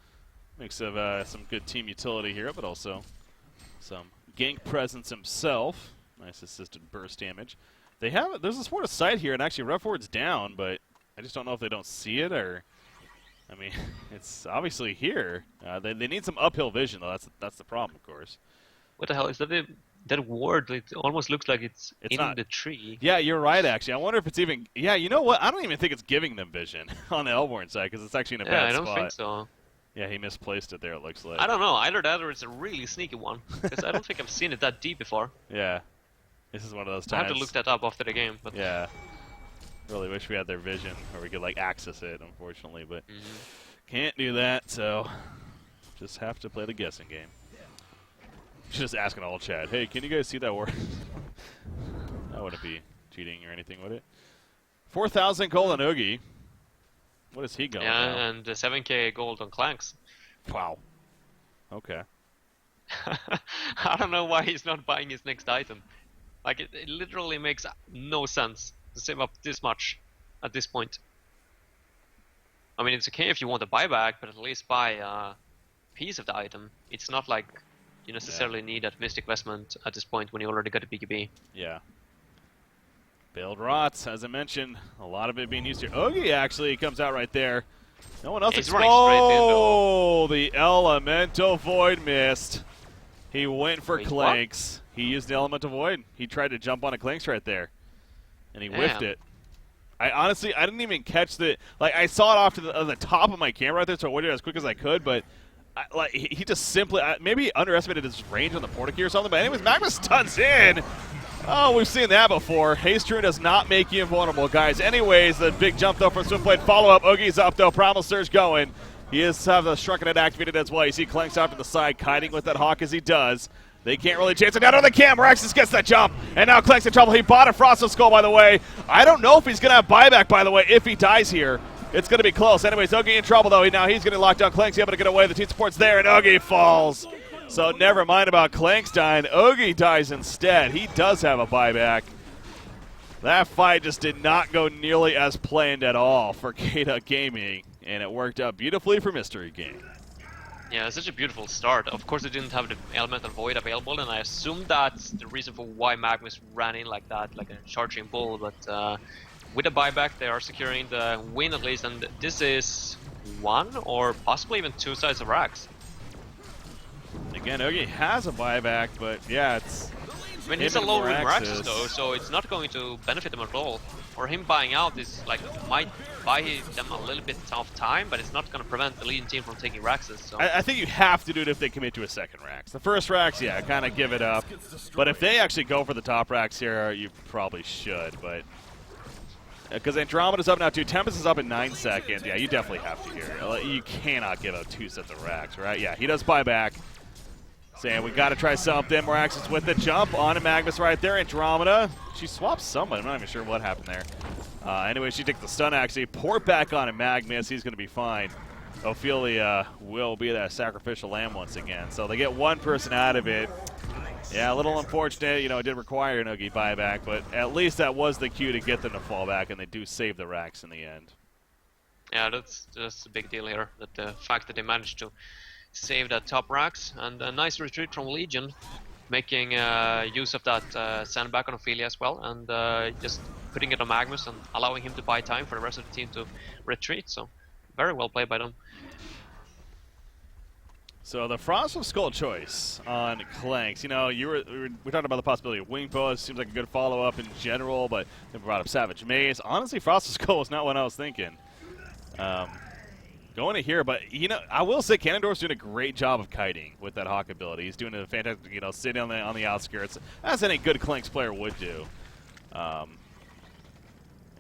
Mix of some good team utility here, but also some gank presence himself. Nice assisted burst damage. They have there's a sort of sight here, and actually Ref Ward's down, but I just don't know if they don't see it or. I mean, it's obviously here. They need some uphill vision, though. That's the problem, of course. What the hell is that? That ward, it almost looks like it's in not the tree. Yeah, you're right, actually. I wonder if it's even... Yeah, you know what? I don't even think it's giving them vision on the Elborn side, because it's actually in a bad spot. Yeah, I don't think so. Yeah, he misplaced it there, it looks like. I don't know. Either that or it's a really sneaky one. Because I don't think I've seen it that deep before. Yeah. This is one of those I times. have to look that up after the game. But Yeah. Really wish we had their vision, or we could, like, access it, unfortunately, but can't do that, so just have to play the guessing game. Just asking all chat, hey, can you guys see that word? That wouldn't be cheating or anything, would it? 4,000 gold on Oogie. What is he going now? yeah, and 7k gold on Clanks. Wow. Okay. I don't know why he's not buying his next item. Like, it literally makes no sense to save up this much at this point. I mean, it's okay if you want a buyback, but at least buy a piece of the item. It's not like you necessarily need that Mystic Vestment at this point when you already got a BKB. Yeah. Build rots, as I mentioned, a lot of it being used here. Oogie actually comes out right there. No one else. He's running straight in, Oh, the Elemental Void missed. He went for Wait, Clanks. He used the Elemental Void. He tried to jump on a Clanks right there, and he whiffed it. I honestly, I didn't even catch the, like, I saw it off to the top of my camera right there, so I waited as quick as I could, but like he just simply, maybe underestimated his range on the Portakey or something, but anyways, Magma stuns in. Oh, we've seen that before. Haste Rune does not make you invulnerable, guys. Anyways, the big jump, though, from Swiftblade. Follow-up. Oogie's up, though. Primal Surge going. He is have the Shrunken Head activated as well. You see Clanks out to the side, kiting with that Hawk as he does. They can't really chase it down on the cam. Raxus gets that jump, and now Clanks in trouble. He bought a Frosted Skull, by the way. I don't know if he's going to have buyback, by the way, if he dies here. It's going to be close. Anyways, Oogie in trouble, though. Now he's going to lock down Clanks. He's able to get away. The team support's there, and Oogie falls. So never mind about Clanks dying. Oogie dies instead. He does have a buyback. That fight just did not go nearly as planned at all for KeiG Gaming, and it worked out beautifully for Mystery Game. Yeah, it's such a beautiful start. Of course, they didn't have the Elemental Void available, and I assume that's the reason for why Magnus ran in like that, like a charging bull. But with a buyback, they are securing the win at least, and this is one or possibly even two sides of Rax. Again, Oogie has a buyback, but yeah, it's... I mean, he's a low rune Raxus though, so it's not going to benefit him at all. Or him buying out is like, might buy them a little bit of time, but it's not going to prevent the leading team from taking Raxus. So. I think you have to do it if they commit to a second Rax. The first Rax, yeah, kind of give it up. But if they actually go for the top Rax here, you probably should, but... Because Andromeda's up now too. Tempest is up in 9 seconds. Yeah, you definitely have to here. You cannot give out 2 sets of Rax, right? Yeah, he does buy back. Saying we got to try something. Moraxis with the jump on a Magnus right there. Andromeda, she swaps someone. I'm not even sure what happened there. Anyway, she takes the stun actually. Port back on a Magnus. He's going to be fine. Ophelia will be that sacrificial lamb once again. So they get one person out of it. Yeah, a little unfortunate. You know, it did require an Oogie buyback, but at least that was the cue to get them to fall back, and they do save the Rax in the end. Yeah, that's a big deal here. That the fact that they managed to save that top Rax, and a nice retreat from Legion, making use of that sandbag on Ophelia as well, and just putting it on Magnus and allowing him to buy time for the rest of the team to retreat. So very well played by them. So the Frost of Skull choice on Clanks. You know, we talked about the possibility of Wing Bow. It seems like a good follow-up in general, but they brought up Savage Maze. Honestly, Frost of Skull is not what I was thinking. Going to here, but, you know, I will say Ganondorf's doing a great job of kiting with that Hawk ability. He's doing a fantastic, you know, sitting on the outskirts, as any good Clanks player would do. And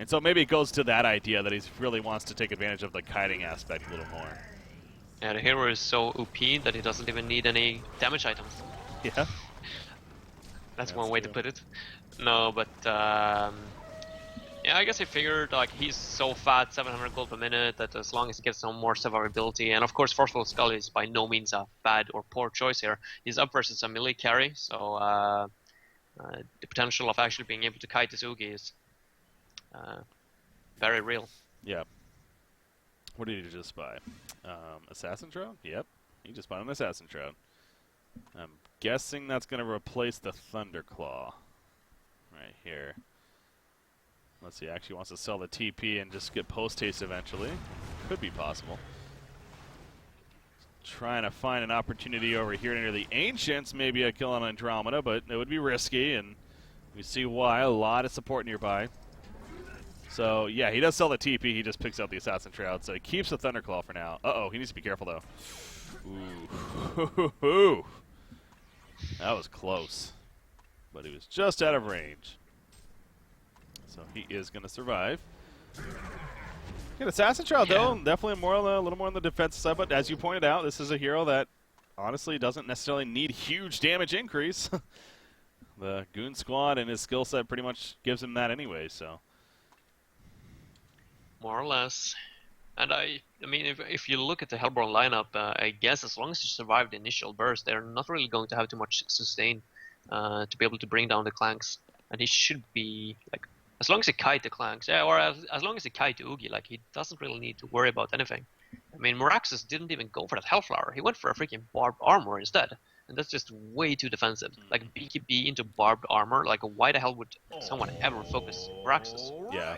so maybe it goes to that idea that he really wants to take advantage of the kiting aspect a little more. Yeah, the hero is so OP that he doesn't even need any damage items. Yeah. That's one way to put it. No, but yeah, I guess I figured like he's so fat, 700 gold per minute, that as long as he gets some more survivability, and of course Forceful Skull is by no means a bad or poor choice here. He's up versus a melee carry, so the potential of actually being able to kite this Oogie is very real. Yeah. What did you just buy? Assassin Drone? Yep. he just bought an Assassin Shroud. I'm guessing that's going to replace the Thunderclaw right here. Let's see, actually wants to sell the TP and just get post-haste eventually. Could be possible. Trying to find an opportunity over here near the Ancients, maybe a kill on Andromeda, but it would be risky, and we see why. A lot of support nearby. So, yeah, he does sell the TP. He just picks out the Assassin Shroud, so he keeps the Thunderclaw for now. Uh-oh, he needs to be careful, though. Ooh. That was close. But he was just out of range. So he is going to survive. Good Assassin Shroud, though. Definitely a little more on the defensive side, but as you pointed out, this is a hero that honestly doesn't necessarily need huge damage increase. The Goon Squad and his skill set pretty much gives him that anyway, so. More or less. And I mean, if you look at the Hellborn lineup, I guess as long as you survive the initial burst, they're not really going to have too much sustain to be able to bring down the Clanks. And he should be, like, as long as he kite the Clanks, yeah, or as long as he kite Oogie, like, he doesn't really need to worry about anything. I mean, Meraxus didn't even go for that Hellflower. He went for a freaking barbed armor instead. And that's just way too defensive. Like, BKB into barbed armor, like, why the hell would someone ever focus Meraxus? Yeah,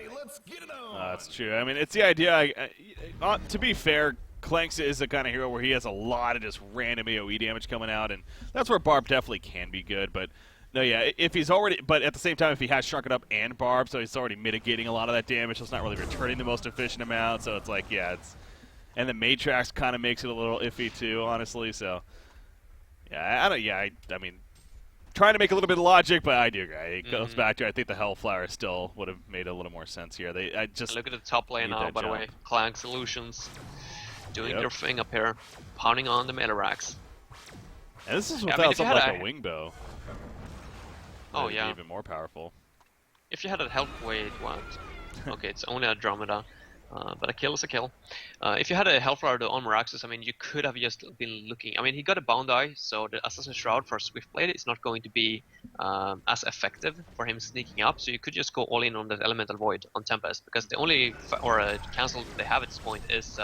that's true. I mean, it's the idea. To be fair, Clanks is the kind of hero where he has a lot of just random AoE damage coming out, and that's where Barb definitely can be good. But no, yeah, if he's already, but at the same time, if he has Shrunken Up and Barb, so he's already mitigating a lot of that damage, so it's not really returning the most efficient amount. So it's like, yeah, it's, and the Matrax kind of makes it a little iffy too, honestly. So yeah, I mean, trying to make a little bit of logic, but I do agree. It goes back to, I think the Hellflower still would have made a little more sense here. I just look at the top lane now, by the way. Clank Solutions doing their thing up here, pounding on the melee racks. And this is without something like a wing bow. Oh yeah, even more powerful. If you had a health weight, what? Okay, it's only Andromeda. But a kill is a kill. If you had a Hellflower on Meraxus, I mean, you could have just been looking. I mean, he got a Bound Eye, so the Assassin Shroud for Swiftblade is not going to be as effective for him sneaking up. So you could just go all in on that Elemental Void on Tempest, because the only cancel they have at this point is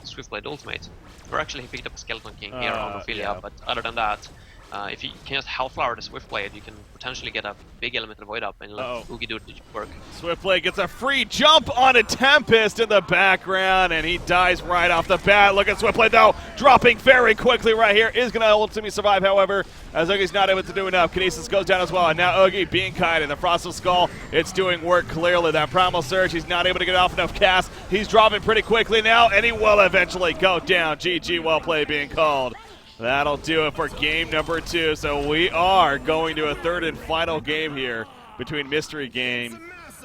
Swiftblade Ultimate. Or actually, he picked up a Skeleton King here on Ophelia, but other than that, if you can just Hellflower the Swiftblade, you can potentially get a big Elemental Void up and let Oogie do the work. Swiftblade gets a free jump on a Tempest in the background, and he dies right off the bat. Look at Swiftblade, though, dropping very quickly right here. Is going to ultimately survive, however, as Oogie's not able to do enough. Kinesis goes down as well, and now Oogie being kited. The Frost of Skull, it's doing work clearly. That Primal Surge, he's not able to get off enough cast. He's dropping pretty quickly now, and he will eventually go down. GG, well played being called. That'll do it for game number 2. So we are going to a third and final game here between Mystery Game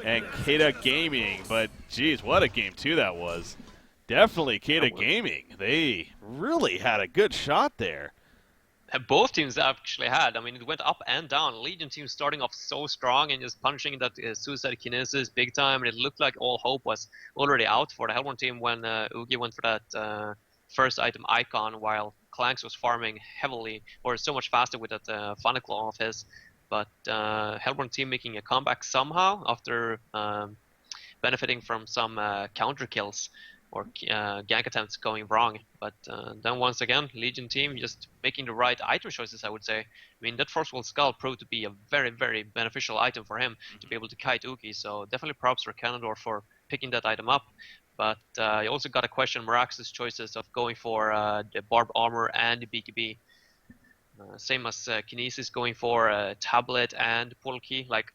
and KeiG Gaming. But, geez, what a game 2 that was. Definitely KeiG Gaming. They really had a good shot there. Both teams actually had. I mean, it went up and down. Legion team starting off so strong and just punching that Suicide Kinesis big time. And it looked like all hope was already out for the Hellborn team when Oogie went for that first item icon, while Clanks was farming heavily, or so much faster with that Thunderclaw of his. But Hellborn team making a comeback somehow after benefiting from some counter kills or gank attempts going wrong. But then once again, Legion team just making the right item choices, I would say. I mean, that Forceful Skull proved to be a very, very beneficial item for him to be able to kite Oogie. So definitely props for Canador for picking that item up. But you also got to question Merax's choices of going for the Barb Armor and the BKB. Same as Kinesis going for Tablet and Portal Key. Like,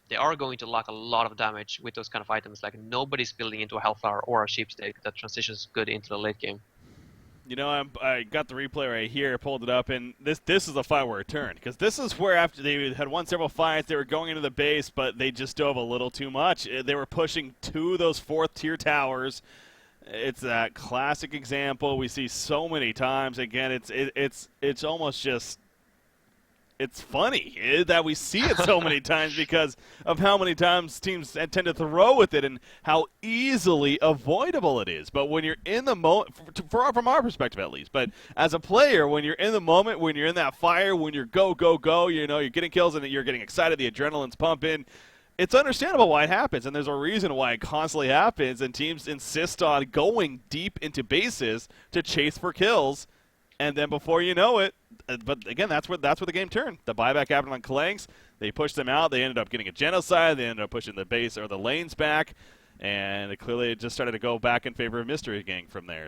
they are going to lack a lot of damage with those kind of items. Like, nobody's building into a Hellflower or a Sheepstake that transitions good into the late game. You know, I got the replay right here, pulled it up, and this is a fight where it turned. Because this is where after they had won several fights, they were going into the base, but they just dove a little too much. They were pushing 2 of those 4th-tier towers. It's that classic example we see so many times. Again, it's almost just... It's funny that we see it so many times because of how many times teams tend to throw with it and how easily avoidable it is. But when you're in the moment, from our perspective at least, but as a player, when you're in the moment, when you're in that fire, when you're go, go, go, you know, you're getting kills and you're getting excited, the adrenaline's pumping, it's understandable why it happens, and there's a reason why it constantly happens, and teams insist on going deep into bases to chase for kills. And then before you know it, but again, that's where the game turned. The buyback happened on KeiG's. They pushed them out. They ended up getting a genocide. They ended up pushing the base or the lanes back, and it clearly just started to go back in favor of Mystery Gang from there.